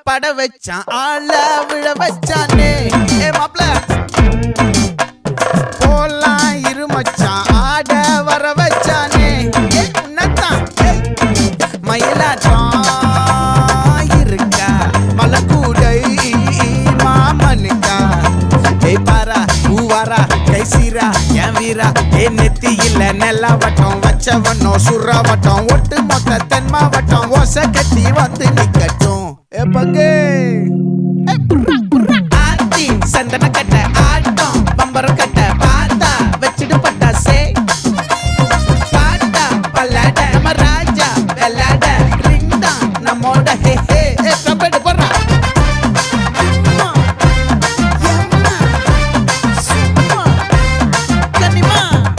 பட வச்சான் ஆள விழ வச்சானே மாப்ள போலாம் இருமச்சான் ஆட வர வச்சானே உன்னத்தான் மயிலாட்டம் இருக்கா மலக்கூடை மாமனுக்கா பாரா பூவாரா கைசீரா என் வீரா நெத்தி இல்ல நெல்லா வட்டம் வச்சவனோ சுறா வட்டம் ஒட்டு மொத்த தென் மாவட்டம் ஓசை கட்டி வந்து நிக்கட்டும் பங்கே